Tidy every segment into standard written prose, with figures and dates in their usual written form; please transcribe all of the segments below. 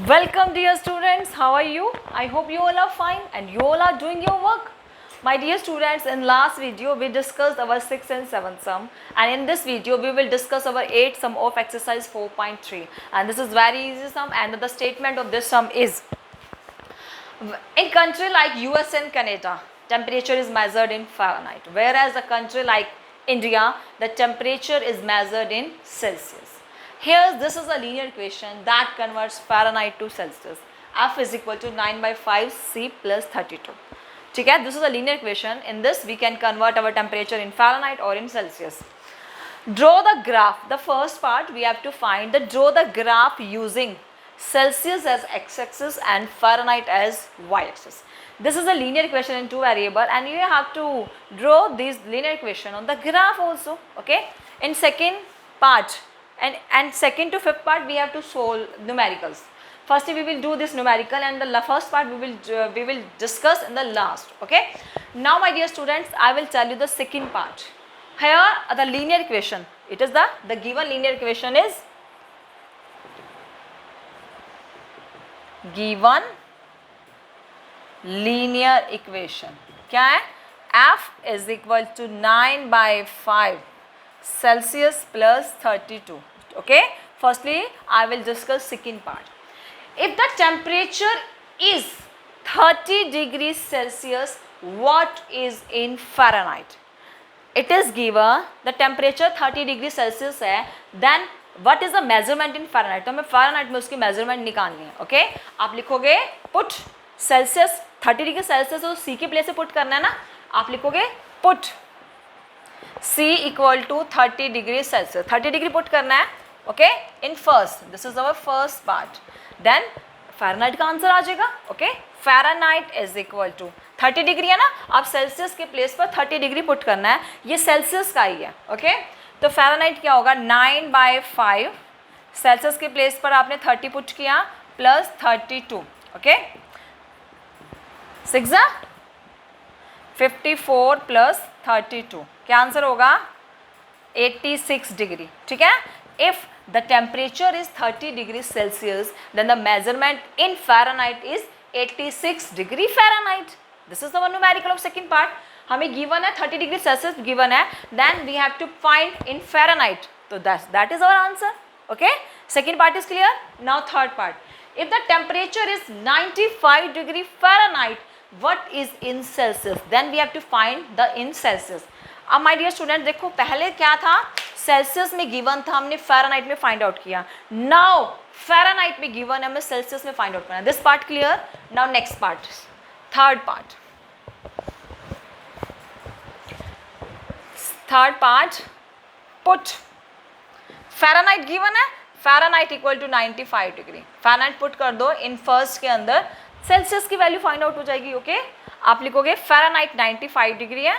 Welcome dear students, how are you? I hope you all are fine and you all are doing your work. My dear students, in last video we discussed our 6th and 7th sum, and in this video we will discuss our 8th sum of exercise 4.3, and this is very easy sum, and the statement of this sum is, in country like US and Canada, temperature is measured in Fahrenheit, whereas a country like India, the temperature is measured in Celsius. Here this is a linear equation that converts Fahrenheit to Celsius. F is equal to 9 by 5 C plus 32. ठीक है, this is a linear equation. In this we can convert our temperature in Fahrenheit or in Celsius. Draw the graph. The first part we have to find draw the graph using Celsius as x-axis and Fahrenheit as y-axis. This is a linear equation in two variable, and you have to draw this linear equation on the graph also. Okay. In second part and second to fifth part we have to solve numericals. Firstly we will do this numerical, and the first part we will discuss in the last. Okay. Now my dear students, I will tell you the second part. Here the linear equation, it is the given linear equation is given linear equation. क्या है? F is equal to 9 by 5 Celsius plus 32. Okay. Firstly I will discuss second part. If the temperature is 30 degrees Celsius, what is in Fahrenheit? It is given the temperature 30 degrees Celsius है, then what is the measurement in Fahrenheit? तो हमें Fahrenheit में उसकी measurement निकालनी है. Okay? आप लिखोगे put Celsius 30 degree Celsius तो C के प्लेस से पुट करना है ना. आप लिखोगे put C equal to 30 degree Celsius. 30 degree put करना है. Okay. In first, this is our first part. Then Fahrenheit का आंसर आ जाएगा. Okay. Fahrenheit is equal to 30 degree है ना. आप सेल्सियस के प्लेस पर 30 डिग्री पुट करना है. ये सेल्सियस का ही है. ओके. तो फ़ारेनहाइट क्या होगा? 9 by 5 सेल्सियस के प्लेस पर आपने 30 पुट किया प्लस 32. ओके. 6 54 प्लस 32. क्या आंसर होगा? 86 डिग्री. ठीक है. If the temperature is 30 degree Celsius then the measurement in Fahrenheit is 86 degree Fahrenheit. This is our numerical of second part. हमें गिवन है 30 डिग्री सेल्सियस गिवन है, then we have to find in Fahrenheit. तो that is our answer. Okay. Second part is clear. Now third part. If the temperature is 95 degree Fahrenheit, what is in Celsius? Then we have to find the in Celsius. अब my dear student देखो, पहले क्या था? Celsius में given था, हमने Fahrenheit में find out किया. नाउ फ़ारेनहाइट में गिवन है, हमें सेल्सियस में फाइंड आउट करना है. This part clear. Now next part, third part. Third part put Fahrenheit given है. Fahrenheit equal to 95 degree. Fahrenheit put कर दो इन फर्स्ट के अंदर, सेल्सियस की वैल्यू फाइंड आउट हो जाएगी. ओके. आप लिखोगे फ़ारेनहाइट 95 डिग्री है.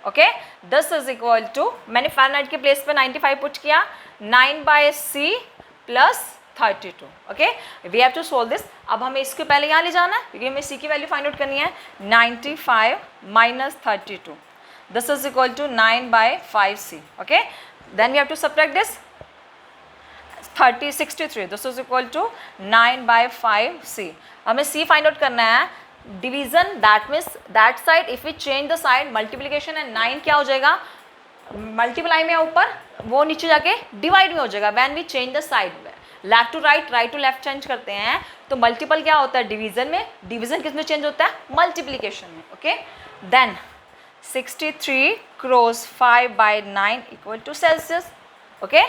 Okay. This is equal to, मैंने फ़ारेनहाइट के प्लेस पे 95 पुट किया, 9 by C plus 32. Okay. We have to solve this. अब हमें इसके पहले यहाँ ले जाना है क्योंकि हमें C की वैल्यू फाइंड आउट करनी है. 95 minus 32. This is equal to 9 by 5C. Okay. Then we have to subtract this. 63. दिस is equal to 9 by 5C. हमें C फाइंड आउट करना है. Division, that means that side if we change the side, multiplication and 9 क्या हो जाएगा? Multiply में ऊपर, वो नीचे जाके डिवाइड में हो जाएगा. When we change the side, left to right, right to left change करते हैं तो मल्टीपल क्या होता है? डिवीजन में. डिवीजन किस में चेंज होता है? मल्टीप्लिकेशन में. Okay. Then 63 cross 5 by 9 equal to Celsius. Okay.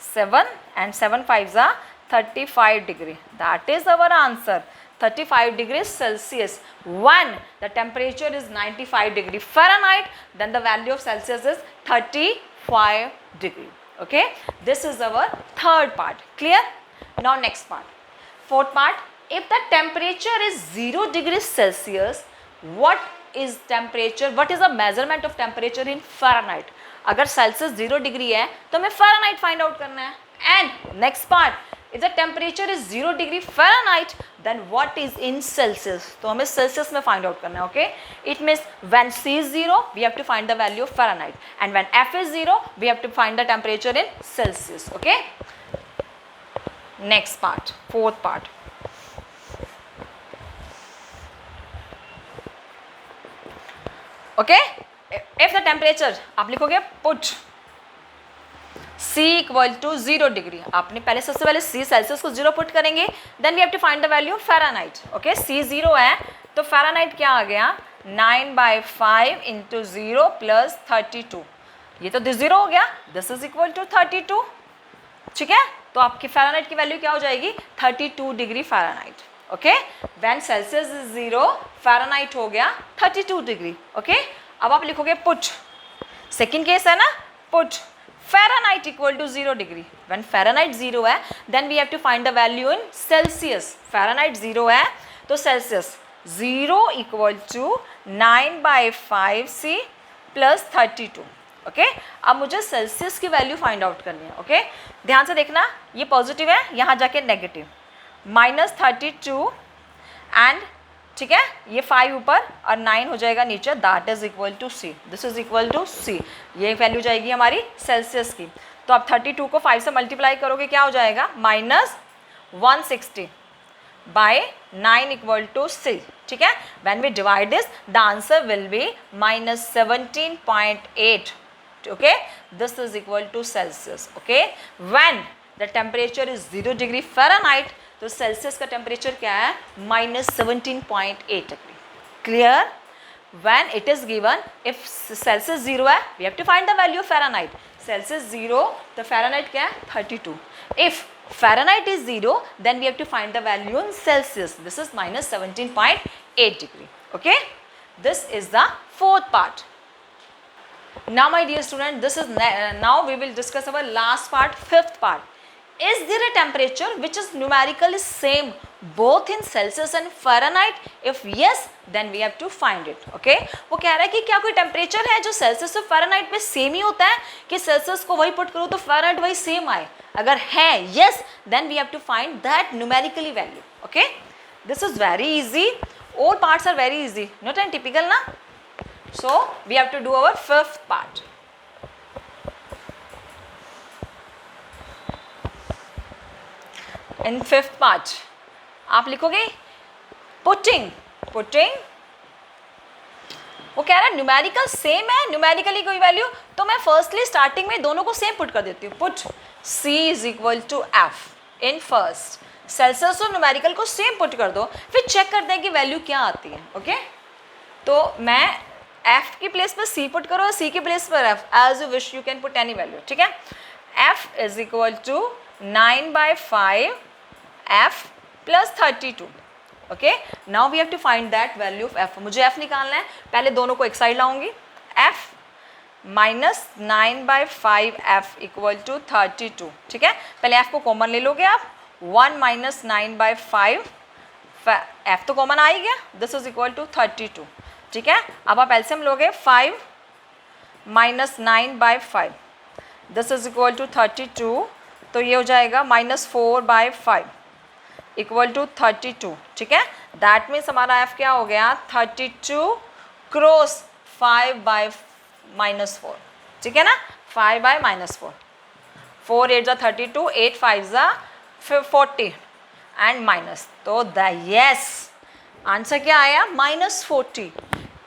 7 and 7 5s are 35 degree. That is our answer. 35 degrees Celsius. When the temperature is 95 degree Fahrenheit, then the value of Celsius is 35 degree. Okay. This is our third part. Clear? Now next part. Fourth part. If the temperature is 0 degrees Celsius, what is temperature? What is the measurement of temperature in Fahrenheit? अगर Celsius 0 degree है तो हमें Fahrenheit find out करना है. And next part, if the temperature is 0 degree Fahrenheit then what is in Celsius? तो हमें Celsius में find out करना है. Okay. It means when C is 0 we have to find the value of Fahrenheit, and when F is 0 we have to find the temperature in Celsius. Okay. Next part, fourth part. Okay, if the temperature, आप लिखोगे put C equal to 0 degree. आपने पहले सबसे पहले C Celsius को 0 put करेंगे, then we have to find the value Fahrenheit. Okay, C 0 है तो फ़ारेनहाइट क्या आ गया, 9/5 इंटू 0 प्लस 32. ये तो 0 हो गया, दिस इज इक्वल टू 32. ठीक है, तो आपकी फ़ारेनहाइट की वैल्यू क्या हो जाएगी, 32 degree Fahrenheit. Okay, when Celsius is 0, Fahrenheit हो गया 32 डिग्री. ओके, अब आप लिखोगे पुट, सेकेंड केस है ना, put Fahrenheit equal to 0 degree. When Fahrenheit 0 है, then we have to find the value in Celsius. Fahrenheit 0 है, तो Celsius 0 equal to 9/5C plus 32. Okay, अब मुझे सेल्सियस की वैल्यू फाइंड आउट करनी है. ओके, ध्यान से देखना, ये पॉजिटिव है, यहाँ जाके नेगेटिव, -32 एंड ठीक है, ये 5 ऊपर और 9 हो जाएगा नीचे, that is equal to C. This is equal to C. ये वैल्यू जाएगी हमारी सेल्सियस की. तो आप 32 को 5 से मल्टीप्लाई करोगे, क्या हो जाएगा, -160 बाय 9 इक्वल टू C. ठीक है, when we divide this the answer will be -17.8. Okay, this is equal to Celsius. Okay, when the temperature is 0 degree Fahrenheit, तो सेल्सियस का टेम्परेचर क्या है, -17.8 degree. Clear? When it is given, if Celsius 0 है, we have to find the value of Fahrenheit. Celsius 0, तो Fahrenheit क्या है, 32. If Fahrenheit is 0, then we have to find the value in Celsius. This is -17.8 degree. Okay, this is the fourth part. Now my dear student, this is now we will discuss our last part, fifth part. Is there a temperature which is numerically same both in Celsius and Fahrenheit? If yes, then we have to find it. Okay? वो कह रहा है कि क्या कोई temperature है जो Celsius और फ़ारेनहाइट में सेम ही होता है, कि सेल्सियस को वही पुट करो तो फ़ारेनहाइट वही सेम आए. अगर है yes, then we have to find that numerically value. Okay? This is very easy. All parts are very easy. Not and typical ना. So we have to do our fifth part. In fifth part, आप लिखोगे putting. Putting वो कह रहा है numerical same है, numerically कोई value, तो मैं फर्स्टली स्टार्टिंग में दोनों को सेम पुट कर देती हूँ. Put C is equal to F in first. Celsius और न्यूमेरिकल को सेम पुट कर दो, फिर चेक करते हैं कि वैल्यू क्या आती है. ओके, तो मैं F की प्लेस पर C पुट करो और C की प्लेस पर F, as you wish, you can put any value. ठीक है, F is equal to 9/5 F plus 32. Okay, now we have to find that value of F. मुझे F निकालना है, पहले दोनों को एक साइड लाऊंगी. F -9/5 F equal to 32. ठीक है, पहले F को कॉमन ले लोगे आप. 1 - 9/5 F तो कॉमन आ ही गया, दिस इज इक्वल टू 32. ठीक है, अब आप एलसीएम लोगे. 5 - 9/5 दिस इज इक्वल टू 32, तो ये हो जाएगा -4/5 इक्वल टू 32. ठीक है, दैट मीन्स हमारा F क्या हो गया, 32 क्रॉस 5/-4. ठीक है ना, 5/-4. 4 8 जा 32, 8 5 जा 40 एंड माइनस, तो द यस आंसर क्या आया, -40.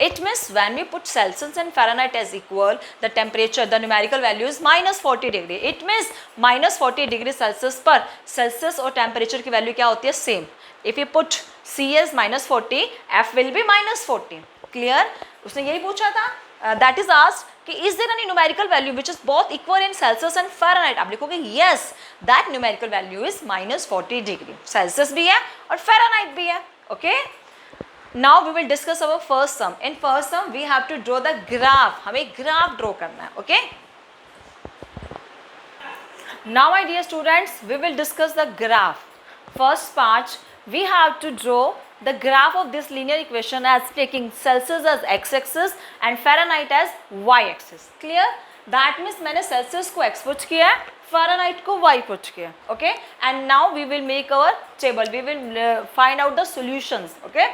It means when we put Celsius and Fahrenheit as equal, the temperature, the numerical value is -40 degree. It means -40 degree Celsius पर Celsius और temperature की value क्या होती है, same. If you put C as -40, F will be -40. Clear? उसने यही पूछा था. That is asked कि is there any numerical value which is both equal in Celsius and Fahrenheit? आप लिखोगे yes, that numerical value is -40 degree. Celsius भी है और Fahrenheit भी है. Okay? Now we will discuss our first sum. In first sum we have to draw the graph. हमें graph draw करना है. Okay? Now my dear students, we will discuss the graph. First part, we have to draw the graph of this linear equation as taking Celsius as x-axis and Fahrenheit as y-axis. Clear? That means मैंने Celsius को x put किया है, Fahrenheit को y put किया. Okay? And now we will make our table. We will find out the solutions. Okay?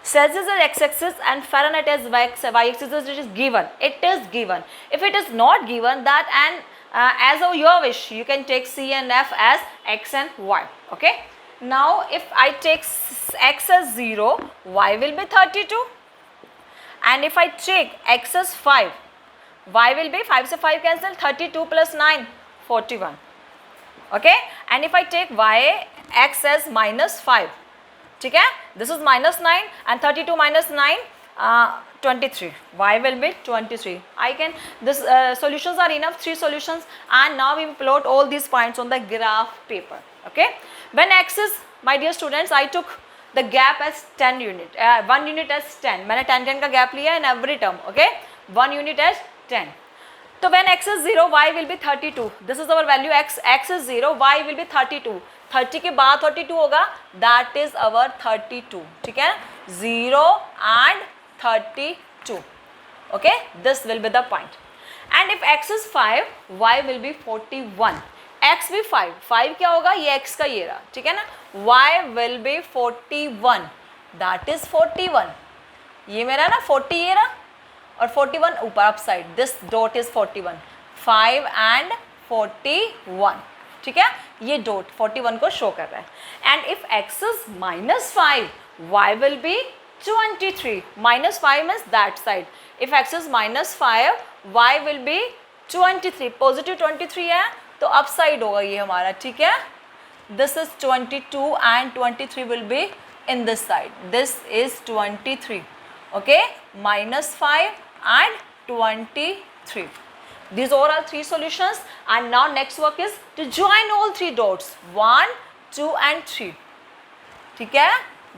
Celsius as x-axis and Fahrenheit as y-axis, it is given. It is given. If it is not given, that and as of your wish, you can take C and F as X and Y. Okay. Now if I take X as 0, Y will be 32, and if I take X as 5, Y will be 5 से 5 cancel, 32 plus 9 41. Okay, and if I take Y X as minus 5, ठीक है, this is minus 9 and 32 minus 9 23. Y will be 23. I can, this solutions are enough, 3 solutions, and now we plot all these points on the graph paper. Okay, when X is, my dear students, I took the gap as 10 unit, 1 unit as 10. मैंने 10 का gap लिया in every term. Okay, 1 unit as 10. So when X is 0, Y will be 32. This is our value X. X is 0, Y will be 32. 30 के बाद 32 होगा, that is our 32. ठीक है, 0 and 32. Okay, this will be the point. And if X is 5, Y will be 41. X भी 5. 5 क्या होगा, ये X का ये रहा, ठीक है ना. Y will be 41. That is 41. ये मेरा ना 40 ये रहा, और 41 ऊपर upside, this dot is 41. 5 and 41. ठीक है, ये डॉट 41 को शो कर रहा है. And if X is -5, Y will be 23. -5 means that side. If X is -5, Y will be 23. Positive 23 है तो अपसाइड होगा ये हमारा. ठीक है, this is 22 and 23 will be in this side. This is 23. Okay, -5 and 23. These all are 3 solutions, and now next work is to join all 3 dots, 1, 2 and 3. ठीक है,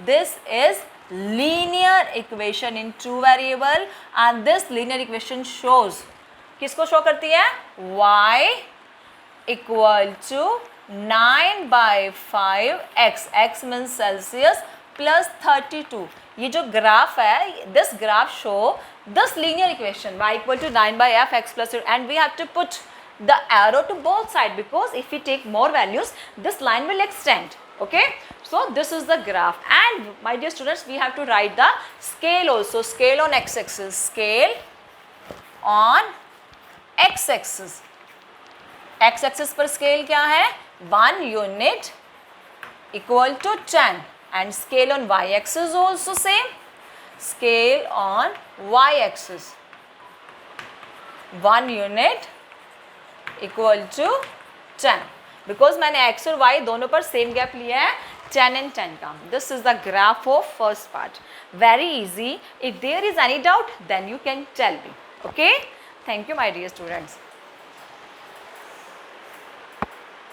this is linear equation in 2 variable, and this linear equation shows, किसको show करती है, y equal to 9/5 x means Celsius plus 32. ये जो graph है, this graph show this linear equation y equal to 9/f x plus 2, and we have to put the arrow to both sides, because if we take more values, this line will extend. Okay, so this is the graph, and my dear students, we have to write the scale also. Scale on x-axis, scale on x-axis. x-axis पर scale क्या है, 1 unit equal to 10. And scale on y-axis also same. Scale on y-axis, 1 unit equal to 10. Because मैंने x और y दोनों पर same gap लिया है, 10 and 10 का. This is the graph of first part. Very easy. If there is any doubt, then you can tell me. Okay? Thank you, my dear students.